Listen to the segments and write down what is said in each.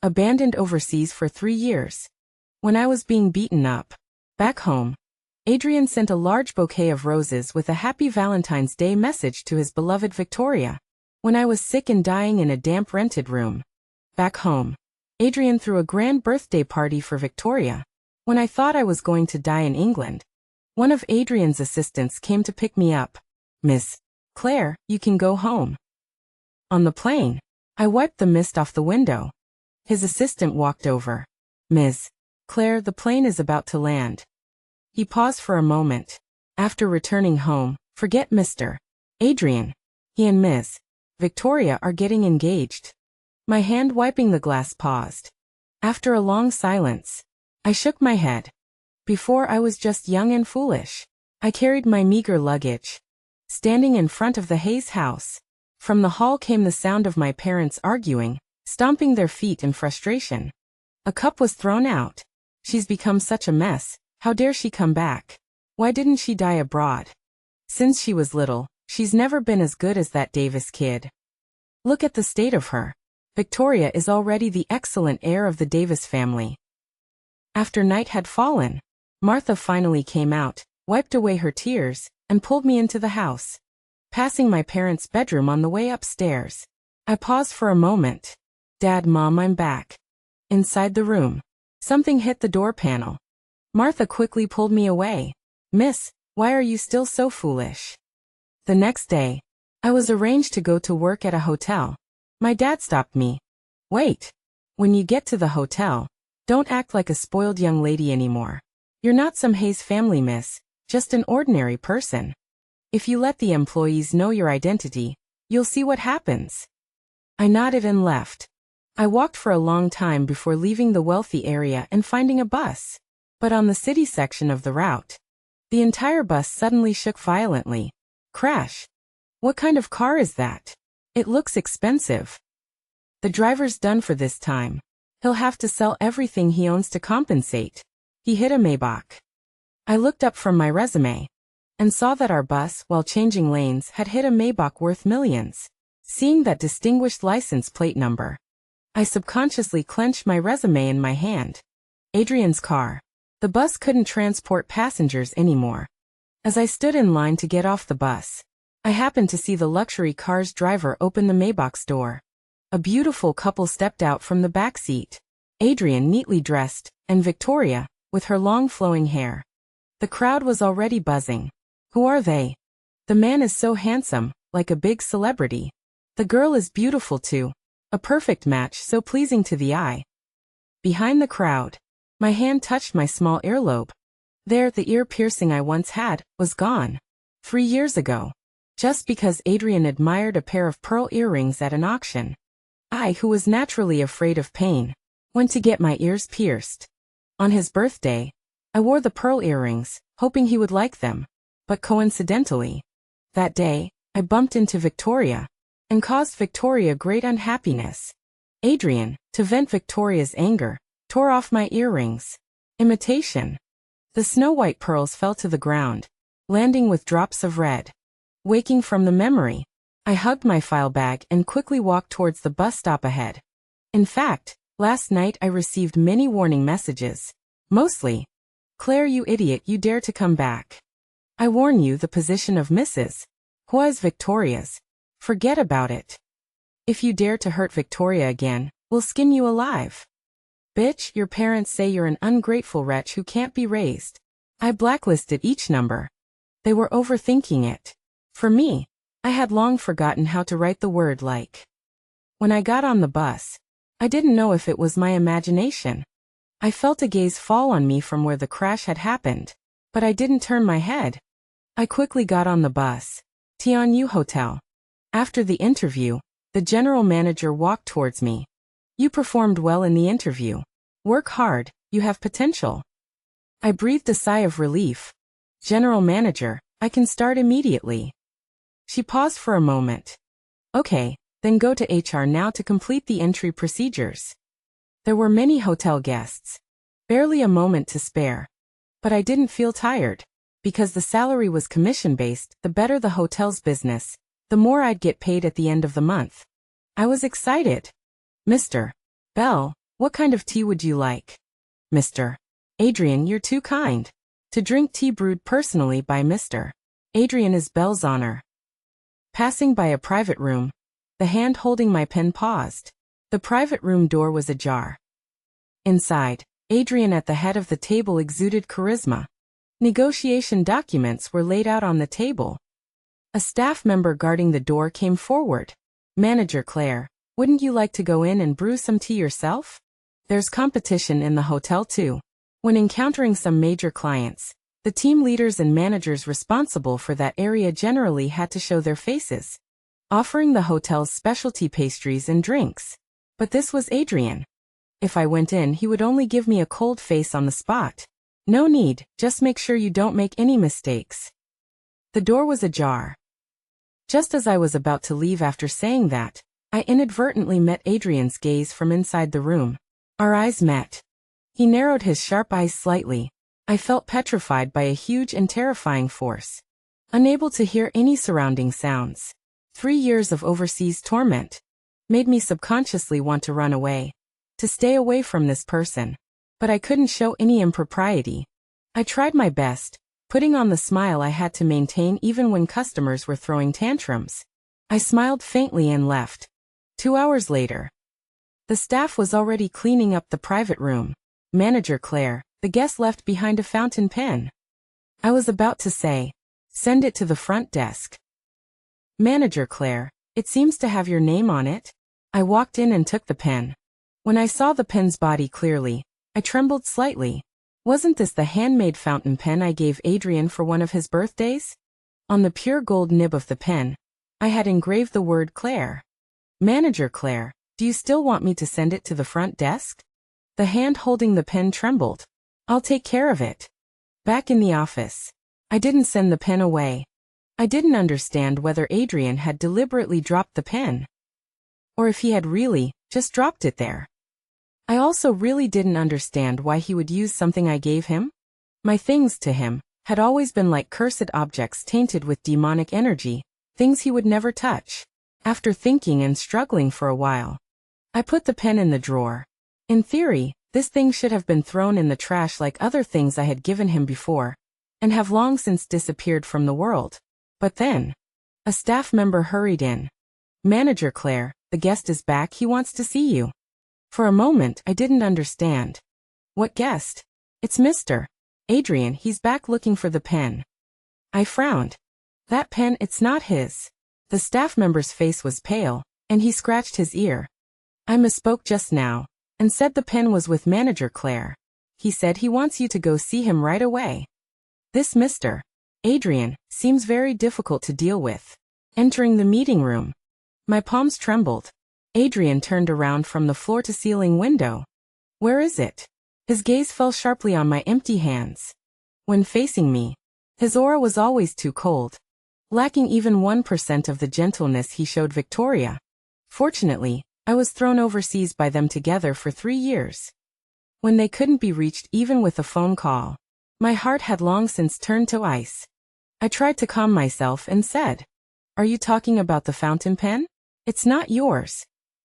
abandoned overseas for 3 years. When I was being beaten up. Back home, Adrian sent a large bouquet of roses with a happy Valentine's Day message to his beloved Victoria. When I was sick and dying in a damp rented room. Back home, Adrian threw a grand birthday party for Victoria. When I thought I was going to die in England, one of Adrian's assistants came to pick me up. Miss Claire, you can go home. On the plane, I wiped the mist off the window. His assistant walked over. Miss Claire, the plane is about to land. He paused for a moment. After returning home, forget Mr. Adrian. He and Miss Victoria are getting engaged. My hand wiping the glass paused. After a long silence, I shook my head. Before I was just young and foolish. I carried my meager luggage. Standing in front of the Hayes house. From the hall came the sound of my parents arguing, stomping their feet in frustration. A cup was thrown out. She's become such a mess. How dare she come back? Why didn't she die abroad? Since she was little, she's never been as good as that Davis kid. Look at the state of her. Victoria is already the excellent heir of the Davis family. After night had fallen, Martha finally came out, wiped away her tears, and pulled me into the house. Passing my parents' bedroom on the way upstairs, I paused for a moment. Dad, Mom, I'm back. Inside the room, something hit the door panel. Martha quickly pulled me away. Miss, why are you still so foolish? The next day, I was arranged to go to work at a hotel. My dad stopped me. Wait. When you get to the hotel, don't act like a spoiled young lady anymore. You're not some Hayes family miss, just an ordinary person. If you let the employees know your identity, you'll see what happens. I nodded and left. I walked for a long time before leaving the wealthy area and finding a bus. But on the city section of the route, the entire bus suddenly shook violently. Crash. What kind of car is that? It looks expensive. The driver's done for this time. He'll have to sell everything he owns to compensate. He hit a Maybach. I looked up from my resume and saw that our bus, while changing lanes, had hit a Maybach worth millions. Seeing that distinguished license plate number, I subconsciously clenched my resume in my hand. Adrian's car. The bus couldn't transport passengers anymore. As I stood in line to get off the bus, I happened to see the luxury car's driver open the Maybach's door. A beautiful couple stepped out from the back seat. Adrian, neatly dressed, and Victoria, with her long flowing hair. The crowd was already buzzing. Who are they? The man is so handsome, like a big celebrity. The girl is beautiful too. A perfect match, so pleasing to the eye. Behind the crowd, my hand touched my small earlobe. There, the ear piercing I once had, was gone. 3 years ago. Just because Adrian admired a pair of pearl earrings at an auction. I, who was naturally afraid of pain, went to get my ears pierced. On his birthday, I wore the pearl earrings, hoping he would like them. But coincidentally, that day, I bumped into Victoria, and caused Victoria great unhappiness. Adrian, to vent Victoria's anger, tore off my earrings. Imitation. The snow-white pearls fell to the ground, landing with drops of red. Waking from the memory, I hugged my file bag and quickly walked towards the bus stop ahead. In fact, last night I received many warning messages. Mostly, Claire, you idiot, you dare to come back. I warn you, the position of Mrs. Hua's Victoria's. Forget about it. If you dare to hurt Victoria again, we'll skin you alive. Bitch, your parents say you're an ungrateful wretch who can't be raised. I blacklisted each number. They were overthinking it. For me, I had long forgotten how to write the word like. When I got on the bus, I didn't know if it was my imagination. I felt a gaze fall on me from where the crash had happened, but I didn't turn my head. I quickly got on the bus. Tianyu Hotel. After the interview, the general manager walked towards me. You performed well in the interview. Work hard, you have potential. I breathed a sigh of relief. General manager, I can start immediately. She paused for a moment. Okay, then go to HR now to complete the entry procedures. There were many hotel guests. Barely a moment to spare. But I didn't feel tired. Because the salary was commission-based, the better the hotel's business, the more I'd get paid at the end of the month. I was excited. Mr. Bell, What kind of tea would you like? Mr. Adrian, you're too kind. To drink tea brewed personally by Mr. Adrian is Belle's honor. Passing by a private room, the hand holding my pen paused. The private room door was ajar. Inside, Adrian at the head of the table exuded charisma. Negotiation documents were laid out on the table. A staff member guarding the door came forward. Manager Claire, wouldn't you like to go in and brew some tea yourself? There's competition in the hotel too. When encountering some major clients, the team leaders and managers responsible for that area generally had to show their faces, offering the hotel's specialty pastries and drinks. But this was Adrian. If I went in, he would only give me a cold face on the spot. No need, just make sure you don't make any mistakes. The door was ajar. Just as I was about to leave after saying that, I inadvertently met Adrian's gaze from inside the room. Our eyes met. He narrowed his sharp eyes slightly. I felt petrified by a huge and terrifying force. Unable to hear any surrounding sounds. 3 years of overseas torment made me subconsciously want to run away, to stay away from this person. But I couldn't show any impropriety. I tried my best, putting on the smile I had to maintain even when customers were throwing tantrums. I smiled faintly and left. 2 hours later, the staff was already cleaning up the private room. Manager Claire, the guest left behind a fountain pen. I was about to say, send it to the front desk. Manager Claire, it seems to have your name on it. I walked in and took the pen. When I saw the pen's body clearly, I trembled slightly. Wasn't this the handmade fountain pen I gave Adrian for one of his birthdays? On the pure gold nib of the pen, I had engraved the word Claire. Manager Claire, do you still want me to send it to the front desk? The hand holding the pen trembled. I'll take care of it. Back in the office, I didn't send the pen away. I didn't understand whether Adrian had deliberately dropped the pen, or if he had really just dropped it there. I also really didn't understand why he would use something I gave him. My things to him had always been like cursed objects tainted with demonic energy, things he would never touch. After thinking and struggling for a while, I put the pen in the drawer. In theory, this thing should have been thrown in the trash like other things I had given him before, and have long since disappeared from the world. But then, a staff member hurried in. Manager Claire, the guest is back, he wants to see you. For a moment, I didn't understand. What guest? It's Mr. Adrian, he's back looking for the pen. I frowned. That pen, it's not his. The staff member's face was pale, and he scratched his ear. I misspoke just now, and said the pen was with Manager Claire. He said he wants you to go see him right away. This Mr. Adrian seems very difficult to deal with. Entering the meeting room, my palms trembled. Adrian turned around from the floor-to-ceiling window. Where is it? His gaze fell sharply on my empty hands. When facing me, his aura was always too cold, lacking even 1% of the gentleness he showed Victoria. Fortunately, I was thrown overseas by them together for 3 years. When they couldn't be reached even with a phone call, my heart had long since turned to ice. I tried to calm myself and said, "Are you talking about the fountain pen? It's not yours."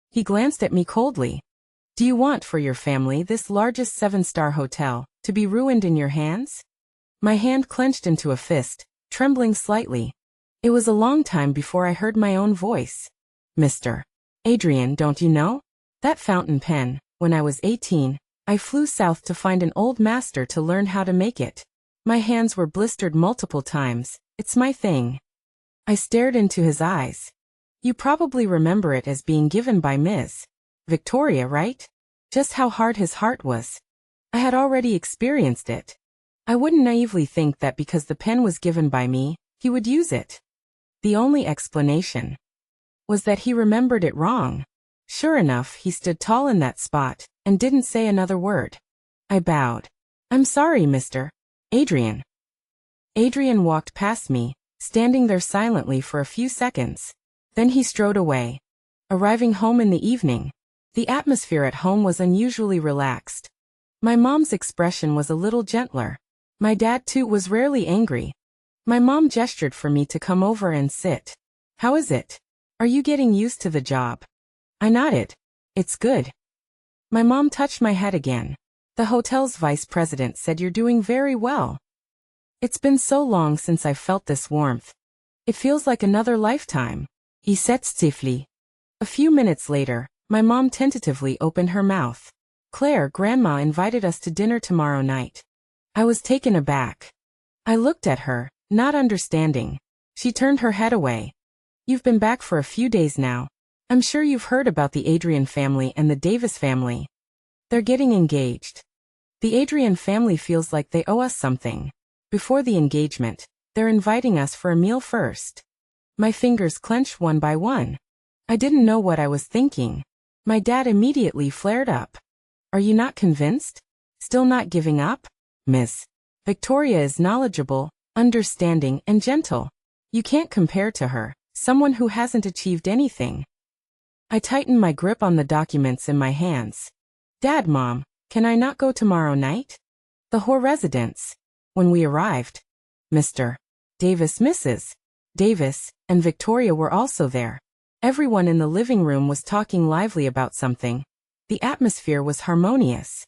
He glanced at me coldly. "Do you want for your family this largest 7-star hotel to be ruined in your hands?" My hand clenched into a fist, trembling slightly. It was a long time before I heard my own voice. "Mr. Adrian, don't you know? That fountain pen, when I was 18, I flew south to find an old master to learn how to make it. My hands were blistered multiple times. It's my thing." I stared into his eyes. "You probably remember it as being given by Ms. Victoria, right? Just how hard his heart was. I had already experienced it. I wouldn't naively think that because the pen was given by me, he would use it. The only explanation was that he remembered it wrong." Sure enough, he stood tall in that spot, and didn't say another word. I bowed. "I'm sorry, Mr. Adrian." Adrian walked past me, standing there silently for a few seconds. Then he strode away. Arriving home in the evening, the atmosphere at home was unusually relaxed. My mom's expression was a little gentler. My dad, too, was rarely angry. My mom gestured for me to come over and sit. "How is it? Are you getting used to the job?" I nodded. "It's good." My mom touched my head again. The hotel's vice president said you're doing very well. It's been so long since I've felt this warmth. It feels like another lifetime. He said stiffly. A few minutes later, my mom tentatively opened her mouth. Claire, Grandma invited us to dinner tomorrow night. I was taken aback. I looked at her, not understanding. She turned her head away. You've been back for a few days now. I'm sure you've heard about the Adrian family and the Davis family. They're getting engaged. The Adrian family feels like they owe us something. Before the engagement, they're inviting us for a meal first. My fingers clenched one by one. I didn't know what I was thinking. My dad immediately flared up. Are you not convinced? Still not giving up? Miss Victoria is knowledgeable, understanding, and gentle. You can't compare to her, someone who hasn't achieved anything. I tightened my grip on the documents in my hands. Dad, Mom, can I not go tomorrow night? The Hoare residence. When we arrived, Mr. Davis, Mrs. Davis, and Victoria were also there. Everyone in the living room was talking lively about something. The atmosphere was harmonious.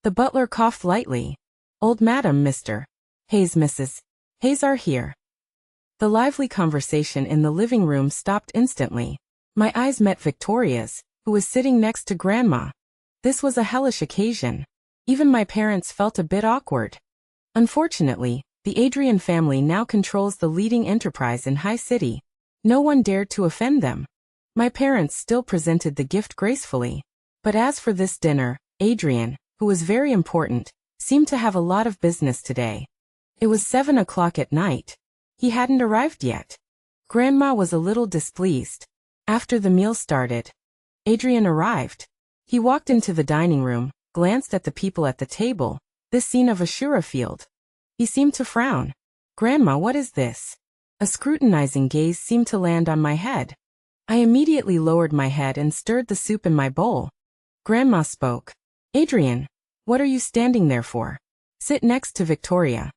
The butler coughed lightly. Old Madam, Mr. Hayes, Mrs. Hayes are here. The lively conversation in the living room stopped instantly. My eyes met Victoria's, who was sitting next to Grandma. This was a hellish occasion. Even my parents felt a bit awkward. Unfortunately, the Adrian family now controls the leading enterprise in High City. No one dared to offend them. My parents still presented the gift gracefully. But as for this dinner, Adrian, who was very important, seemed to have a lot of business today. It was 7 o'clock at night. He hadn't arrived yet. Grandma was a little displeased. After the meal started, Adrian arrived. He walked into the dining room, glanced at the people at the table, this scene of a Shura field. He seemed to frown. Grandma, what is this? A scrutinizing gaze seemed to land on my head. I immediately lowered my head and stirred the soup in my bowl. Grandma spoke. Adrian, what are you standing there for? Sit next to Victoria.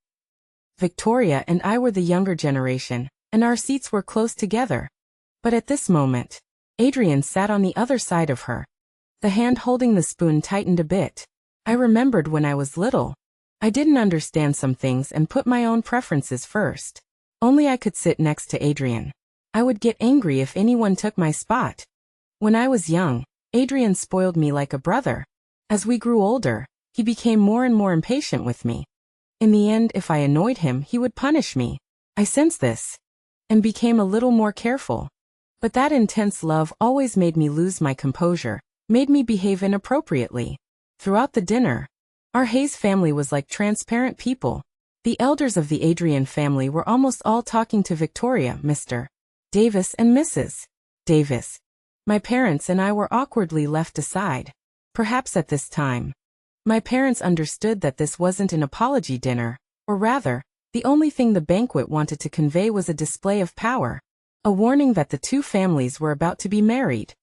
Victoria and I were the younger generation, and our seats were close together. But at this moment, Adrian sat on the other side of her. The hand holding the spoon tightened a bit. I remembered when I was little. I didn't understand some things and put my own preferences first. Only I could sit next to Adrian. I would get angry if anyone took my spot. When I was young, Adrian spoiled me like a brother. As we grew older, he became more and more impatient with me. In the end, if I annoyed him, he would punish me. I sensed this, and became a little more careful. But that intense love always made me lose my composure, made me behave inappropriately. Throughout the dinner, our Hayes family was like transparent people. The elders of the Adrian family were almost all talking to Victoria, Mr. Davis and Mrs. Davis. My parents and I were awkwardly left aside. Perhaps at this time, my parents understood that this wasn't an apology dinner, or rather, the only thing the banquet wanted to convey was a display of power, a warning that the two families were about to be married.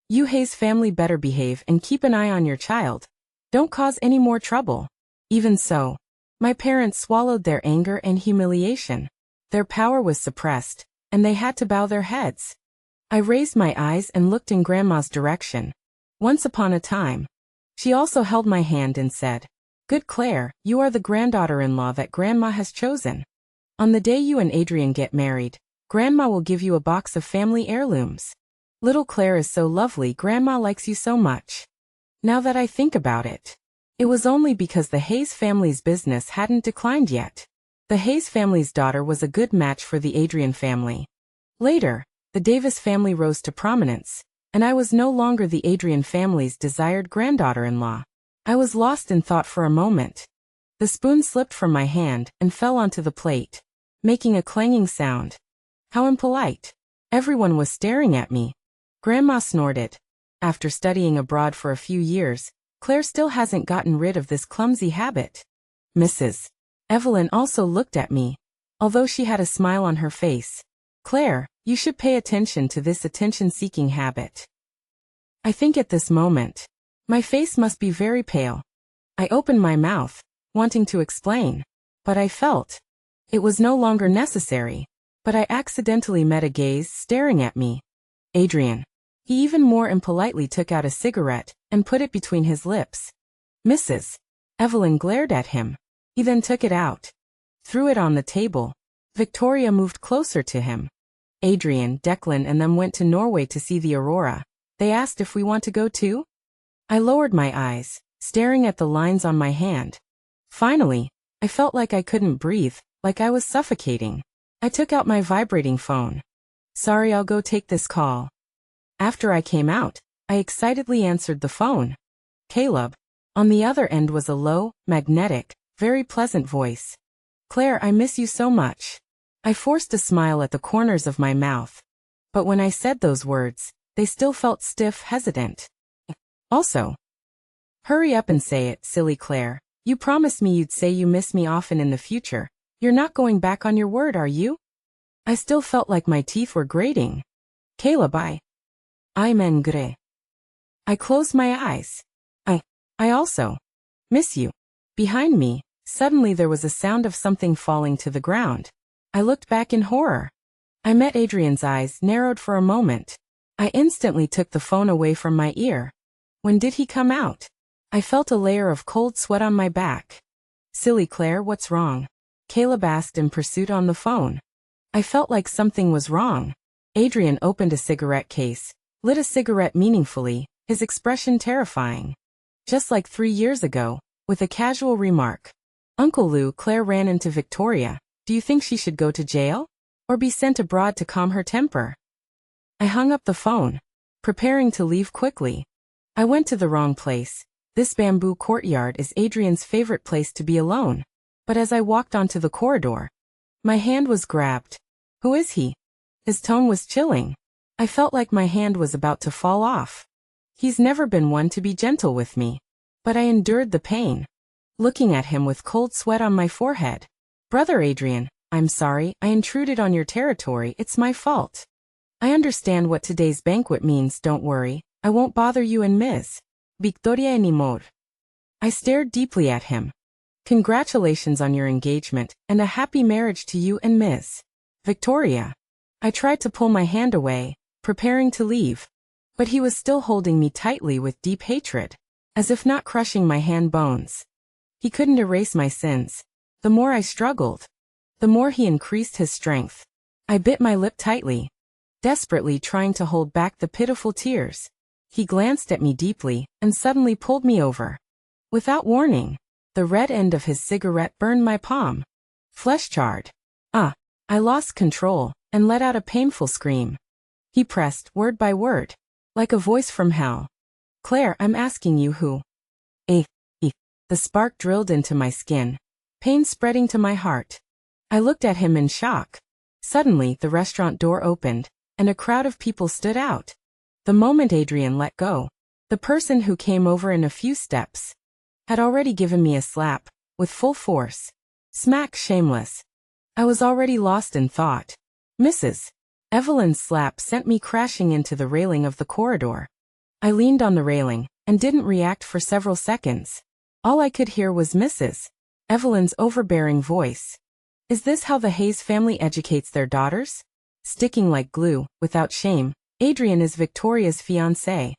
You Hayes family better behave and keep an eye on your child. Don't cause any more trouble. Even so, my parents swallowed their anger and humiliation. Their power was suppressed, and they had to bow their heads. I raised my eyes and looked in Grandma's direction. Once upon a time. She also held my hand and said, Good Claire, you are the granddaughter-in-law that Grandma has chosen. On the day you and Adrian get married, Grandma will give you a box of family heirlooms. Little Claire is so lovely. Grandma likes you so much. Now that I think about it, it was only because the Hayes family's business hadn't declined yet. The Hayes family's daughter was a good match for the Adrian family. Later, the Davis family rose to prominence, and I was no longer the Adrian family's desired granddaughter-in-law. I was lost in thought for a moment. The spoon slipped from my hand and fell onto the plate, making a clanging sound. How impolite. Everyone was staring at me. Grandma snorted. After studying abroad for a few years, Claire still hasn't gotten rid of this clumsy habit. Mrs. Evelyn also looked at me, although she had a smile on her face. Claire, you should pay attention to this attention-seeking habit. I think at this moment, my face must be very pale. I opened my mouth, wanting to explain, but I felt it was no longer necessary. But I accidentally met a gaze staring at me. Adrian. He even more impolitely took out a cigarette and put it between his lips. Mrs. Evelyn glared at him. He then took it out, threw it on the table. Victoria moved closer to him. Adrian, Declan and them went to Norway to see the aurora. They asked if we want to go too? I lowered my eyes, staring at the lines on my hand. Finally, I felt like I couldn't breathe, like I was suffocating. I took out my vibrating phone. Sorry, I'll go take this call. After I came out, I excitedly answered the phone. Caleb. On the other end was a low, magnetic, very pleasant voice. Claire, I miss you so much. I forced a smile at the corners of my mouth. But when I said those words, they still felt stiff, hesitant. Also, hurry up and say it, silly Claire. You promised me you'd say you miss me often in the future. You're not going back on your word, are you? I still felt like my teeth were grating. Caleb, I'm angry. I closed my eyes. I also miss you. Behind me, suddenly there was a sound of something falling to the ground. I looked back in horror. I met Adrian's eyes, narrowed for a moment. I instantly took the phone away from my ear. When did he come out? I felt a layer of cold sweat on my back. Silly Claire, what's wrong? Caleb asked in pursuit on the phone. I felt like something was wrong. Adrian opened a cigarette case, lit a cigarette meaningfully, his expression terrifying. Just like 3 years ago, with a casual remark. Uncle Lou, Claire ran into Victoria. Do you think she should go to jail? Or be sent abroad to calm her temper? I hung up the phone, preparing to leave quickly. I went to the wrong place. This bamboo courtyard is Adrian's favorite place to be alone. But as I walked onto the corridor, my hand was grabbed. Who is he? His tone was chilling. I felt like my hand was about to fall off. He's never been one to be gentle with me. But I endured the pain, looking at him with cold sweat on my forehead. Brother Adrian, I'm sorry, I intruded on your territory, it's my fault. I understand what today's banquet means, don't worry. I won't bother you and Ms. Victoria anymore. I stared deeply at him. Congratulations on your engagement, and a happy marriage to you and Ms. Victoria. I tried to pull my hand away, preparing to leave. But he was still holding me tightly with deep hatred, as if not crushing my hand bones. He couldn't erase my sins. The more I struggled, the more he increased his strength. I bit my lip tightly, desperately trying to hold back the pitiful tears. He glanced at me deeply and suddenly pulled me over. Without warning, the red end of his cigarette burned my palm. Flesh charred. I lost control and let out a painful scream. He pressed, word by word, like a voice from hell. Claire, I'm asking you who? The spark drilled into my skin, pain spreading to my heart. I looked at him in shock. Suddenly, the restaurant door opened, and a crowd of people stood out. The moment Adrian let go, the person who came over in a few steps had already given me a slap, with full force. Smack, shameless. I was already lost in thought. Mrs. Evelyn's slap sent me crashing into the railing of the corridor. I leaned on the railing, and didn't react for several seconds. All I could hear was Mrs. Evelyn's overbearing voice. Is this how the Hayes family educates their daughters? Sticking like glue, without shame, Adrian is Victoria's fiancé.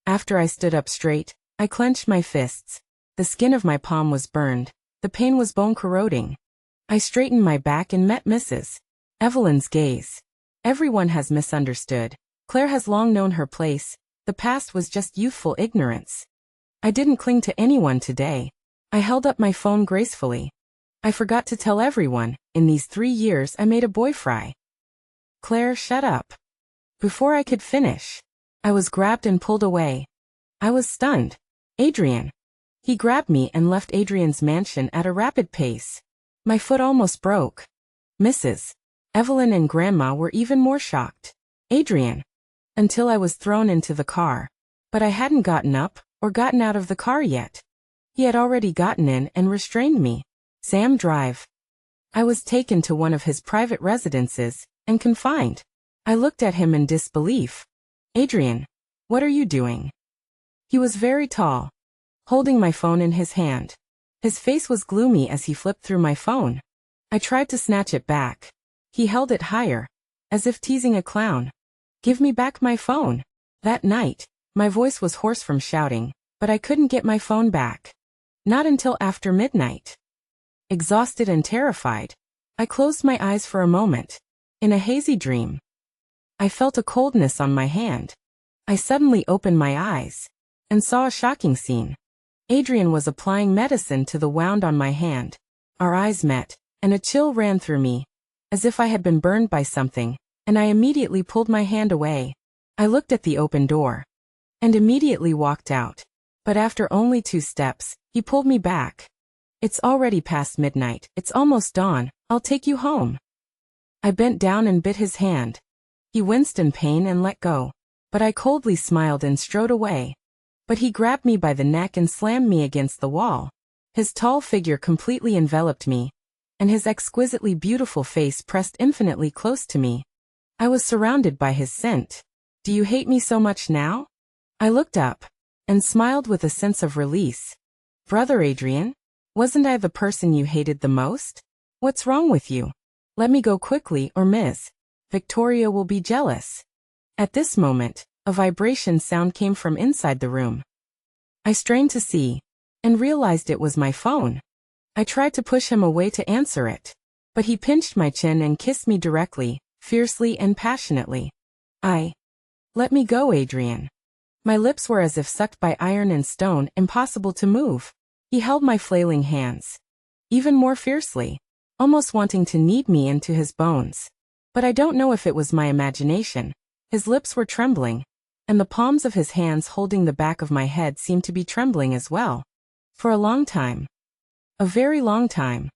After I stood up straight, I clenched my fists. The skin of my palm was burned. The pain was bone-corroding. I straightened my back and met Mrs. Evelyn's gaze. Everyone has misunderstood. Claire has long known her place. The past was just youthful ignorance. I didn't cling to anyone today. I held up my phone gracefully. I forgot to tell everyone, in these 3 years I made a boy fry. Claire, shut up. Before I could finish, I was grabbed and pulled away. I was stunned. Adrian. He grabbed me and left Adrian's mansion at a rapid pace. My foot almost broke. Mrs. Evelyn and Grandma were even more shocked. Adrian. Until I was thrown into the car. But I hadn't gotten up, or gotten out of the car yet. He had already gotten in and restrained me. Sam Drive. I was taken to one of his private residences, and confined. I looked at him in disbelief. Adrian, what are you doing? He was very tall, holding my phone in his hand. His face was gloomy as he flipped through my phone. I tried to snatch it back. He held it higher, as if teasing a clown. Give me back my phone. That night, my voice was hoarse from shouting, but I couldn't get my phone back. Not until after midnight. Exhausted and terrified, I closed my eyes for a moment. In a hazy dream, I felt a coldness on my hand. I suddenly opened my eyes and saw a shocking scene. Adrian was applying medicine to the wound on my hand. Our eyes met, and a chill ran through me, as if I had been burned by something, and I immediately pulled my hand away. I looked at the open door and immediately walked out. But after only 2 steps, he pulled me back. It's already past midnight. It's almost dawn. I'll take you home. I bent down and bit his hand. He winced in pain and let go. But I coldly smiled and strode away. But he grabbed me by the neck and slammed me against the wall. His tall figure completely enveloped me, and his exquisitely beautiful face pressed infinitely close to me. I was surrounded by his scent. Do you hate me so much now? I looked up and smiled with a sense of release. Brother Adrian, wasn't I the person you hated the most? What's wrong with you? Let me go quickly or Ms. Victoria will be jealous. At this moment, a vibration sound came from inside the room. I strained to see and realized it was my phone. I tried to push him away to answer it, but he pinched my chin and kissed me directly, fiercely and passionately. Let me go, Adrian. My lips were as if sucked by iron and stone, impossible to move. He held my flailing hands even more fiercely, almost wanting to knead me into his bones. But I don't know if it was my imagination. His lips were trembling, and the palms of his hands holding the back of my head seemed to be trembling as well. For a long time. A very long time.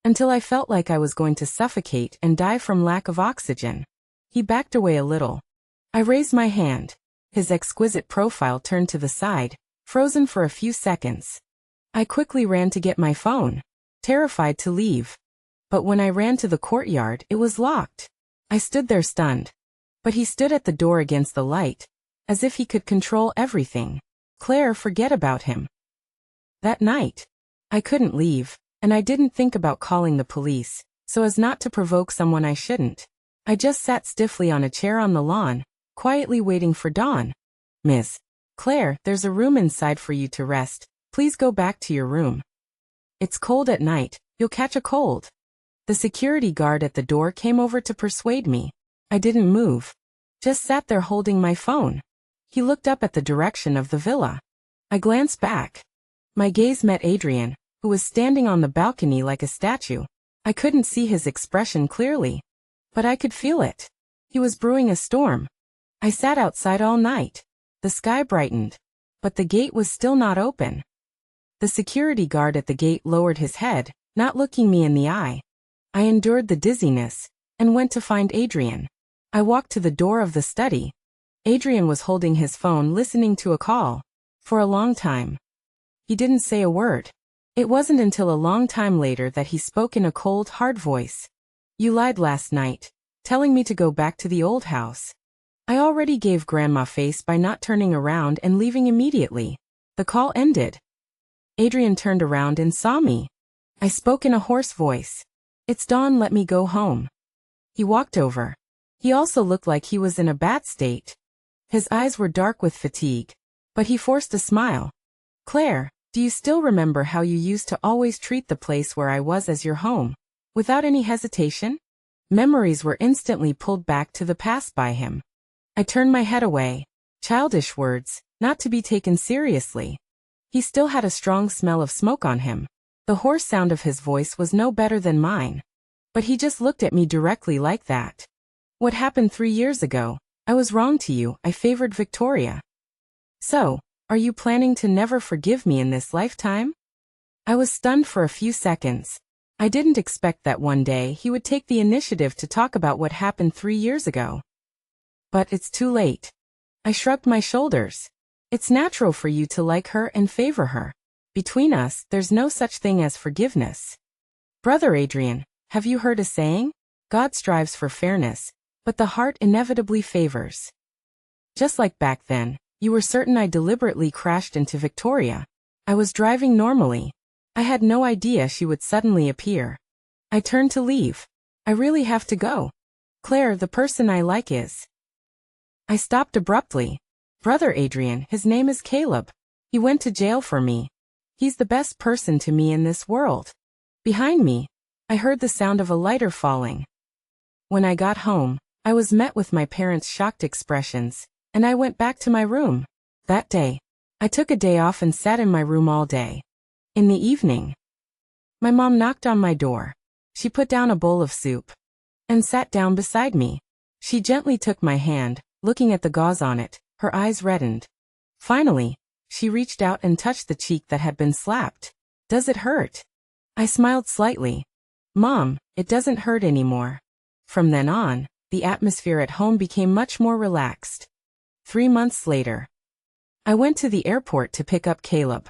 Until I felt like I was going to suffocate and die from lack of oxygen. He backed away a little. I raised my hand. His exquisite profile turned to the side, frozen for a few seconds. I quickly ran to get my phone, terrified to leave. But when I ran to the courtyard, it was locked. I stood there stunned. But he stood at the door against the light, as if he could control everything. Claire, forget about him. That night, I couldn't leave, and I didn't think about calling the police, so as not to provoke someone I shouldn't. I just sat stiffly on a chair on the lawn, quietly waiting for dawn. Miss Claire, there's a room inside for you to rest. Please go back to your room. It's cold at night. You'll catch a cold. The security guard at the door came over to persuade me. I didn't move. Just sat there holding my phone. He looked up at the direction of the villa. I glanced back. My gaze met Adrian, who was standing on the balcony like a statue. I couldn't see his expression clearly, but I could feel it. He was brewing a storm. I sat outside all night. The sky brightened, but the gate was still not open. The security guard at the gate lowered his head, not looking me in the eye. I endured the dizziness and went to find Adrian. I walked to the door of the study. Adrian was holding his phone listening to a call. For a long time. He didn't say a word. It wasn't until a long time later that he spoke in a cold, hard voice. You lied last night, telling me to go back to the old house. I already gave Grandma face by not turning around and leaving immediately. The call ended. Adrian turned around and saw me. I spoke in a hoarse voice. It's dawn, let me go home. He walked over. He also looked like he was in a bad state. His eyes were dark with fatigue, but he forced a smile. Claire, do you still remember how you used to always treat the place where I was as your home? Without any hesitation? Memories were instantly pulled back to the past by him. I turned my head away. Childish words, not to be taken seriously. He still had a strong smell of smoke on him. The hoarse sound of his voice was no better than mine. But he just looked at me directly like that. What happened 3 years ago? I was wrong to you, I favored Victoria. So, are you planning to never forgive me in this lifetime? I was stunned for a few seconds. I didn't expect that one day he would take the initiative to talk about what happened 3 years ago. But it's too late. I shrugged my shoulders. It's natural for you to like her and favor her. Between us, there's no such thing as forgiveness. Brother Adrian, have you heard a saying? God strives for fairness, but the heart inevitably favors. Just like back then, you were certain I deliberately crashed into Victoria. I was driving normally. I had no idea she would suddenly appear. I turned to leave. I really have to go. Claire, the person I like is. I stopped abruptly. Brother Adrian, his name is Caleb. He went to jail for me. He's the best person to me in this world. Behind me, I heard the sound of a lighter falling. When I got home, I was met with my parents' shocked expressions, and I went back to my room. That day, I took a day off and sat in my room all day. In the evening, my mom knocked on my door. She put down a bowl of soup and sat down beside me. She gently took my hand, looking at the gauze on it, her eyes reddened. Finally, she reached out and touched the cheek that had been slapped. Does it hurt? I smiled slightly. Mom, it doesn't hurt anymore. From then on, the atmosphere at home became much more relaxed. 3 months later, I went to the airport to pick up Caleb.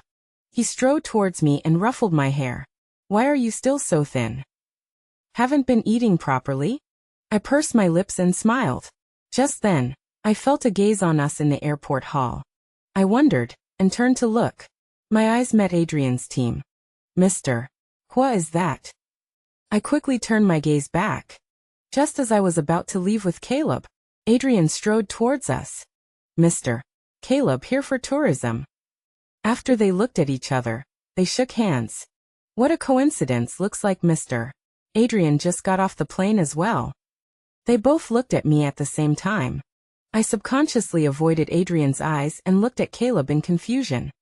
He strode towards me and ruffled my hair. Why are you still so thin? Haven't been eating properly? I pursed my lips and smiled. Just then, I felt a gaze on us in the airport hall. I wondered, and turned to look. My eyes met Adrian's team. Mr. What is that? I quickly turned my gaze back. Just as I was about to leave with Caleb, Adrian strode towards us. Mr. Caleb here for tourism. After they looked at each other, they shook hands. What a coincidence, looks like Mr. Adrian just got off the plane as well. They both looked at me at the same time. I subconsciously avoided Adrian's eyes and looked at Caleb in confusion.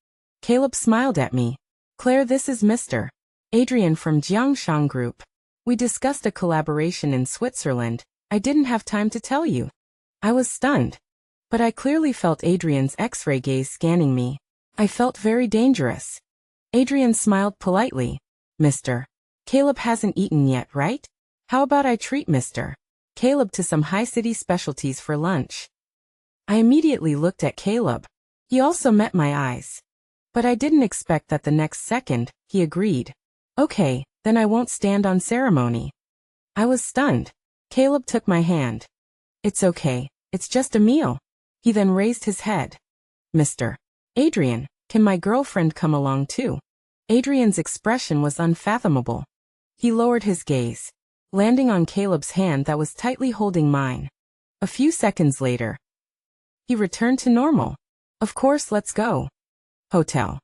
Caleb smiled at me. Claire, this is Mr. Adrian from Jiangshan Group. We discussed a collaboration in Switzerland. I didn't have time to tell you. I was stunned. But I clearly felt Adrian's X-ray gaze scanning me. I felt very dangerous. Adrian smiled politely. Mr. Caleb hasn't eaten yet, right? How about I treat Mr. Caleb to some high-city specialties for lunch? I immediately looked at Caleb. He also met my eyes. But I didn't expect that the next second, he agreed. Okay, then I won't stand on ceremony. I was stunned. Caleb took my hand. It's okay, it's just a meal. He then raised his head. Mr. Adrian, can my girlfriend come along too? Adrian's expression was unfathomable. He lowered his gaze, landing on Caleb's hand that was tightly holding mine. A few seconds later, he returned to normal. Of course, let's go. Hotel.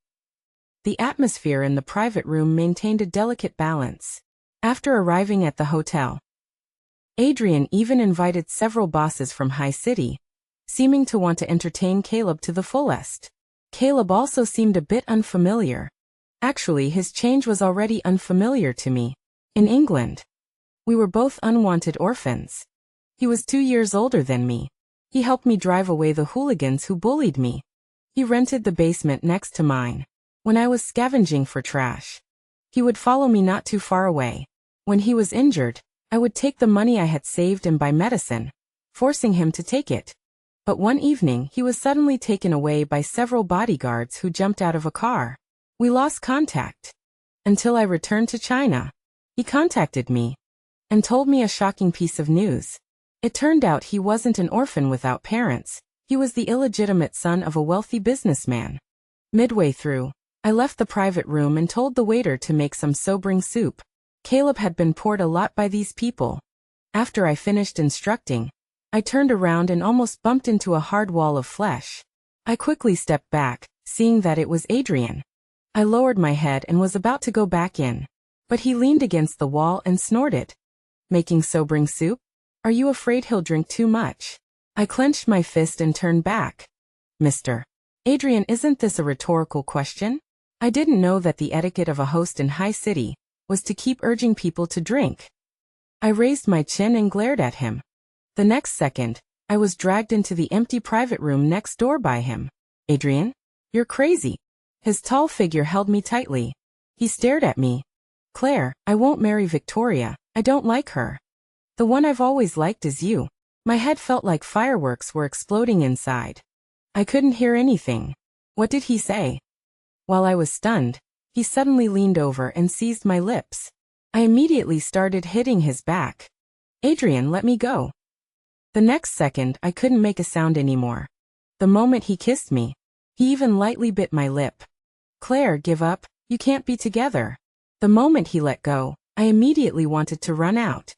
The atmosphere in the private room maintained a delicate balance. After arriving at the hotel, Adrian even invited several bosses from High City, seeming to want to entertain Caleb to the fullest. Caleb also seemed a bit unfamiliar. Actually, his change was already unfamiliar to me. In England, we were both unwanted orphans. He was 2 years older than me. He helped me drive away the hooligans who bullied me. He rented the basement next to mine. When I was scavenging for trash, he would follow me not too far away. When he was injured, I would take the money I had saved and buy medicine, forcing him to take it. But one evening he was suddenly taken away by several bodyguards who jumped out of a car. We lost contact. Until I returned to China. He contacted me and told me a shocking piece of news. It turned out he wasn't an orphan without parents. He was the illegitimate son of a wealthy businessman. Midway through, I left the private room and told the waiter to make some sobering soup. Caleb had been poured a lot by these people. After I finished instructing, I turned around and almost bumped into a hard wall of flesh. I quickly stepped back, seeing that it was Adrian. I lowered my head and was about to go back in, but he leaned against the wall and snorted. Making sobering soup? Are you afraid he'll drink too much? I clenched my fist and turned back. Mr. Adrian, isn't this a rhetorical question? I didn't know that the etiquette of a host in High City was to keep urging people to drink. I raised my chin and glared at him. The next second, I was dragged into the empty private room next door by him. Adrian? You're crazy. His tall figure held me tightly. He stared at me. Claire, I won't marry Victoria. I don't like her. The one I've always liked is you. My head felt like fireworks were exploding inside. I couldn't hear anything. What did he say? While I was stunned, he suddenly leaned over and seized my lips. I immediately started hitting his back. Adrian, let me go. The next second, I couldn't make a sound anymore. The moment he kissed me, he even lightly bit my lip. Claire, give up, you can't be together. The moment he let go, I immediately wanted to run out.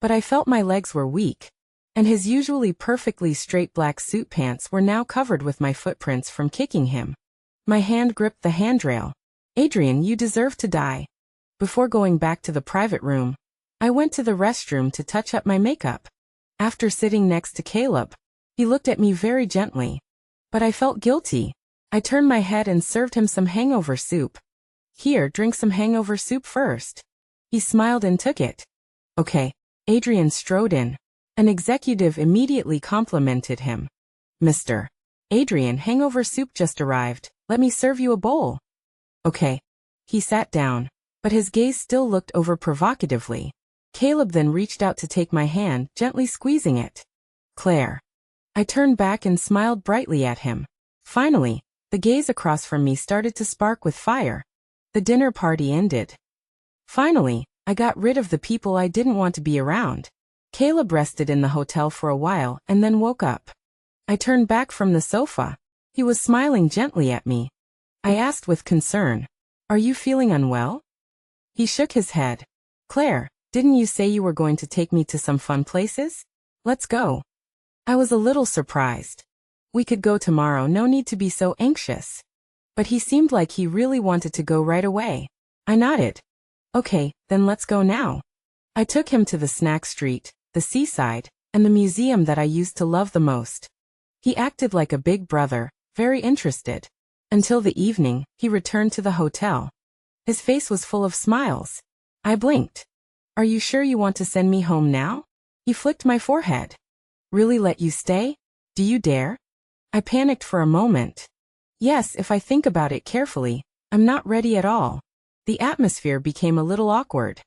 But I felt my legs were weak. and his usually perfectly straight black suit pants were now covered with my footprints from kicking him. My hand gripped the handrail. Adrian, you deserve to die. Before going back to the private room, I went to the restroom to touch up my makeup. After sitting next to Caleb, he looked at me very gently. But I felt guilty. I turned my head and served him some hangover soup. Here, drink some hangover soup first. He smiled and took it. Okay. Adrian strode in. An executive immediately complimented him. Mr. Adrian, hangover soup just arrived. Let me serve you a bowl. Okay. He sat down, but his gaze still looked over provocatively. Caleb then reached out to take my hand, gently squeezing it. Claire. I turned back and smiled brightly at him. Finally, the gaze across from me started to spark with fire. The dinner party ended. Finally, I got rid of the people I didn't want to be around. Caleb rested in the hotel for a while and then woke up. I turned back from the sofa. He was smiling gently at me. I asked with concern, "Are you feeling unwell?" He shook his head. "Claire, didn't you say you were going to take me to some fun places? Let's go." I was a little surprised. We could go tomorrow, no need to be so anxious. But he seemed like he really wanted to go right away. I nodded. Okay, then let's go now. I took him to the snack street, the seaside, and the museum that I used to love the most. He acted like a big brother, very interested. Until the evening, he returned to the hotel. His face was full of smiles. I blinked. Are you sure you want to send me home now? He flicked my forehead. Really let you stay? Do you dare? I panicked for a moment. Yes, if I think about it carefully, I'm not ready at all. The atmosphere became a little awkward.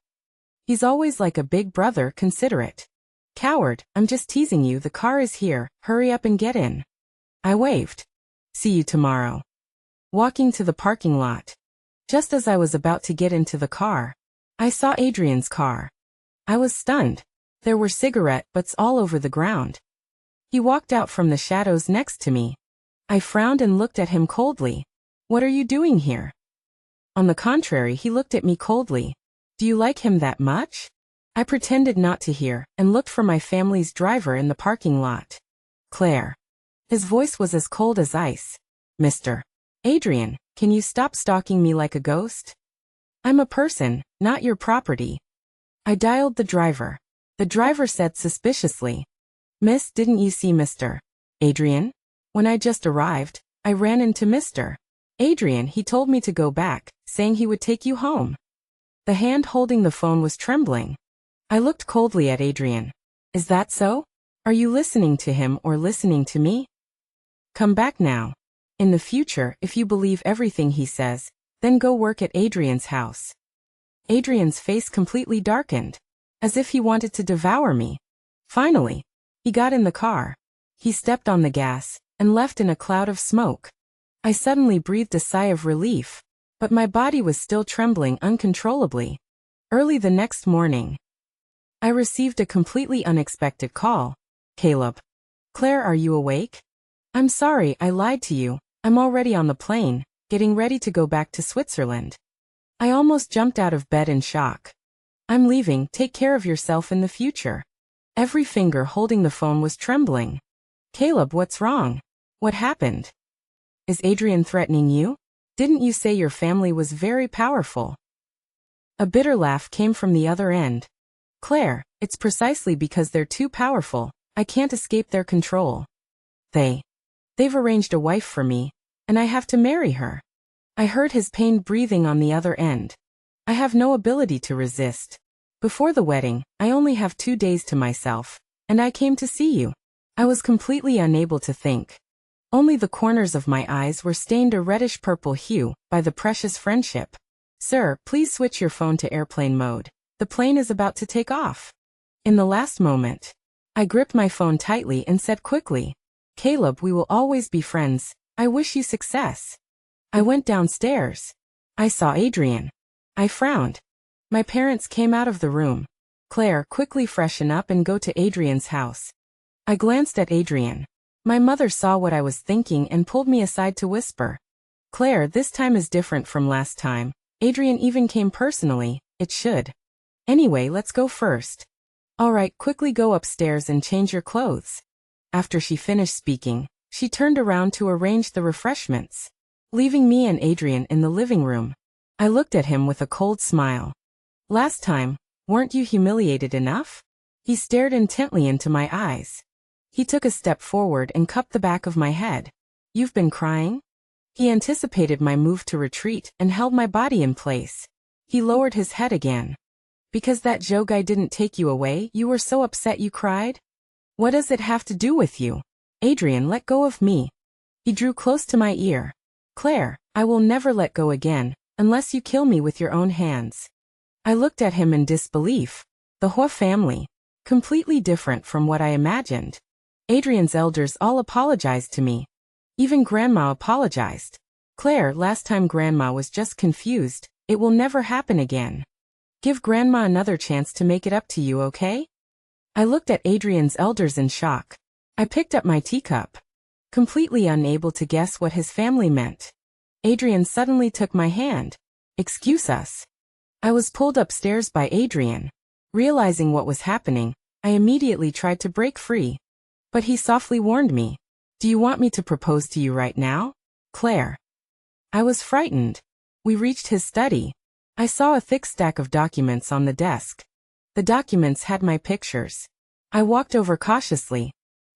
He's always like a big brother, considerate. Coward, I'm just teasing you, the car is here, hurry up and get in. I waved. See you tomorrow. Walking to the parking lot. Just as I was about to get into the car, I saw Adrian's car. I was stunned. There were cigarette butts all over the ground. He walked out from the shadows next to me. I frowned and looked at him coldly. What are you doing here? On the contrary, he looked at me coldly. Do you like him that much? I pretended not to hear and looked for my family's driver in the parking lot. Claire. His voice was as cold as ice. Mr. Adrian, can you stop stalking me like a ghost? I'm a person, not your property. I dialed the driver. The driver said suspiciously, Miss, didn't you see Mr. Adrian? When I just arrived, I ran into Mr. Adrian. He told me to go back, saying he would take you home. The hand holding the phone was trembling. I looked coldly at Adrian. Is that so? Are you listening to him or listening to me? Come back now. In the future, if you believe everything he says, then go work at Adrian's house. Adrian's face completely darkened, as if he wanted to devour me. Finally, he got in the car. He stepped on the gas and left in a cloud of smoke. I suddenly breathed a sigh of relief, but my body was still trembling uncontrollably. Early the next morning, I received a completely unexpected call. Caleb. Claire, are you awake? I'm sorry, I lied to you. I'm already on the plane, getting ready to go back to Switzerland. I almost jumped out of bed in shock. I'm leaving, take care of yourself in the future. Every finger holding the phone was trembling. Caleb, what's wrong? What happened? Is Adrian threatening you? Didn't you say your family was very powerful? A bitter laugh came from the other end. Claire, it's precisely because they're too powerful, I can't escape their control. They've arranged a wife for me, and I have to marry her. I heard his pained breathing on the other end. I have no ability to resist. Before the wedding, I only have 2 days to myself, and I came to see you. I was completely unable to think. Only the corners of my eyes were stained a reddish-purple hue by the precious friendship. Sir, please switch your phone to airplane mode. The plane is about to take off. In the last moment, I gripped my phone tightly and said quickly, Caleb, we will always be friends. I wish you success. I went downstairs. I saw Adrian. I frowned. My parents came out of the room. Claire, quickly freshen up and go to Adrian's house. I glanced at Adrian. My mother saw what I was thinking and pulled me aside to whisper. Claire, this time is different from last time. Adrian even came personally. It should. Anyway, let's go first. All right, quickly go upstairs and change your clothes. After she finished speaking, she turned around to arrange the refreshments, leaving me and Adrian in the living room. I looked at him with a cold smile. Last time, weren't you humiliated enough? He stared intently into my eyes. He took a step forward and cupped the back of my head. You've been crying? He anticipated my move to retreat and held my body in place. He lowered his head again. Because that Joe guy didn't take you away, you were so upset you cried? What does it have to do with you? Adrian, let go of me. He drew close to my ear. Claire, I will never let go again, unless you kill me with your own hands. I looked at him in disbelief. The Hua family. Completely different from what I imagined. Adrian's elders all apologized to me. Even Grandma apologized. Claire, last time Grandma was just confused. It will never happen again. Give Grandma another chance to make it up to you, okay? I looked at Adrian's elders in shock. I picked up my teacup, completely unable to guess what his family meant. Adrian suddenly took my hand. Excuse us. I was pulled upstairs by Adrian. Realizing what was happening, I immediately tried to break free. But he softly warned me. Do you want me to propose to you right now, Claire? I was frightened. We reached his study. I saw a thick stack of documents on the desk. The documents had my pictures. I walked over cautiously.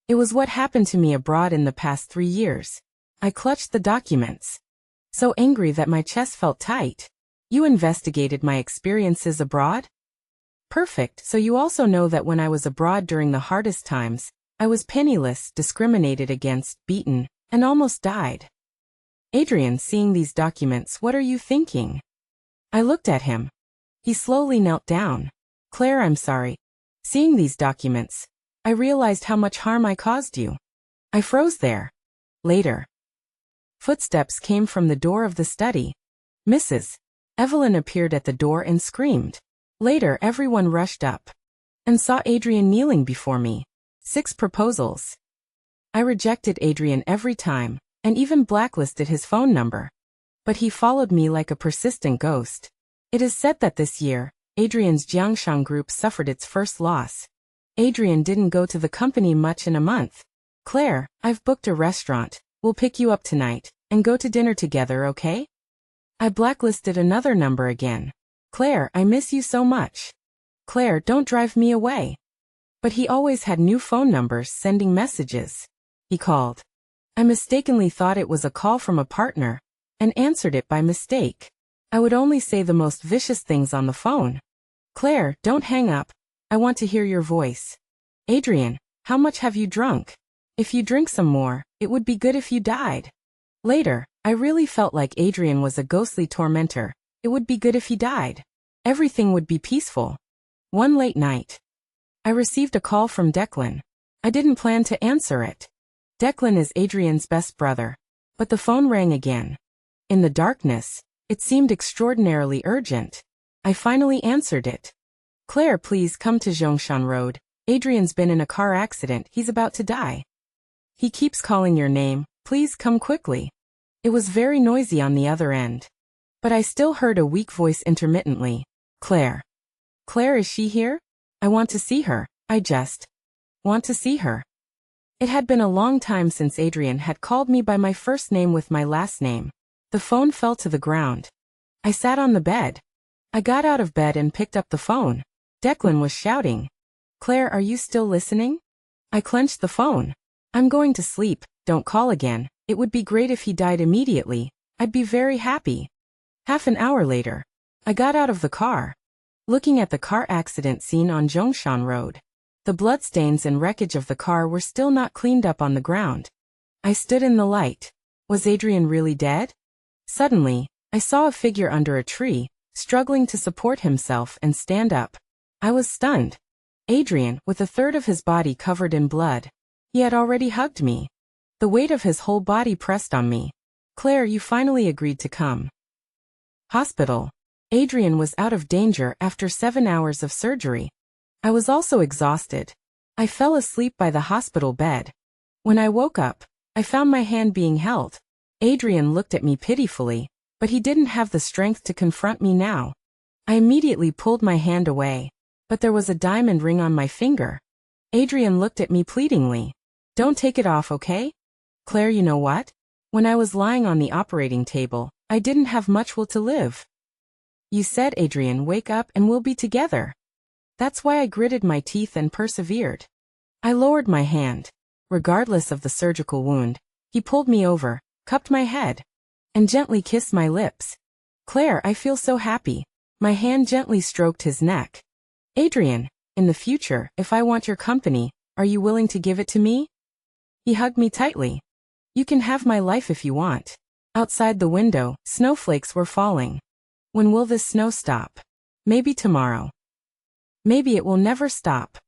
It was what happened to me abroad in the past 3 years. I clutched the documents. So angry that my chest felt tight. You investigated my experiences abroad? Perfect, so you also know that when I was abroad during the hardest times, I was penniless, discriminated against, beaten, and almost died. Adrian, seeing these documents, what are you thinking? I looked at him. He slowly knelt down. Claire, I'm sorry. Seeing these documents, I realized how much harm I caused you. I froze there. Later. Footsteps came from the door of the study. Mrs. Evelyn appeared at the door and screamed. Later, everyone rushed up and saw Adrian kneeling before me. 6 proposals. I rejected Adrian every time, and even blacklisted his phone number. But he followed me like a persistent ghost. It is said that this year, Adrian's Jiangshan group suffered its first loss. Adrian didn't go to the company much in a month. Claire, I've booked a restaurant. We'll pick you up tonight, and go to dinner together, okay? I blacklisted another number again. Claire, I miss you so much. Claire, don't drive me away. But he always had new phone numbers sending messages. He called. I mistakenly thought it was a call from a partner, and answered it by mistake. I would only say the most vicious things on the phone. Claire, don't hang up. I want to hear your voice. Adrian, how much have you drunk? If you drink some more, it would be good if you died. Later, I really felt like Adrian was a ghostly tormentor. It would be good if he died. Everything would be peaceful. One late night, I received a call from Declan. I didn't plan to answer it. Declan is Adrian's best brother. But the phone rang again. In the darkness, it seemed extraordinarily urgent. I finally answered it. Claire, please come to Zhongshan Road. Adrian's been in a car accident. He's about to die. He keeps calling your name. Please come quickly. It was very noisy on the other end. But I still heard a weak voice intermittently. Claire. Claire, is she here? I want to see her. I just want to see her. It had been a long time since Adrian had called me by my first name with my last name. The phone fell to the ground. I sat on the bed. I got out of bed and picked up the phone. Declan was shouting. Claire, are you still listening? I clenched the phone. I'm going to sleep. Don't call again. It would be great if he died immediately. I'd be very happy. Half an hour later, I got out of the car. Looking at the car accident scene on Zhongshan Road. The bloodstains and wreckage of the car were still not cleaned up on the ground. I stood in the light. Was Adrian really dead? Suddenly, I saw a figure under a tree, struggling to support himself and stand up. I was stunned. Adrian, with a third of his body covered in blood. He had already hugged me. The weight of his whole body pressed on me. Claire, you finally agreed to come. Hospital. Adrian was out of danger after 7 hours of surgery. I was also exhausted. I fell asleep by the hospital bed. When I woke up, I found my hand being held. Adrian looked at me pitifully, but he didn't have the strength to confront me now. I immediately pulled my hand away. But there was a diamond ring on my finger. Adrian looked at me pleadingly. Don't take it off, okay? Claire, you know what? When I was lying on the operating table, I didn't have much will to live. You said, Adrian, wake up and we'll be together. That's why I gritted my teeth and persevered. I lowered my hand. Regardless of the surgical wound, he pulled me over, cupped my head, and gently kissed my lips. Claire, I feel so happy. My hand gently stroked his neck. Adrian, in the future, if I want your company, are you willing to give it to me? He hugged me tightly. You can have my life if you want. Outside the window, snowflakes were falling. When will this snow stop? Maybe tomorrow. Maybe it will never stop.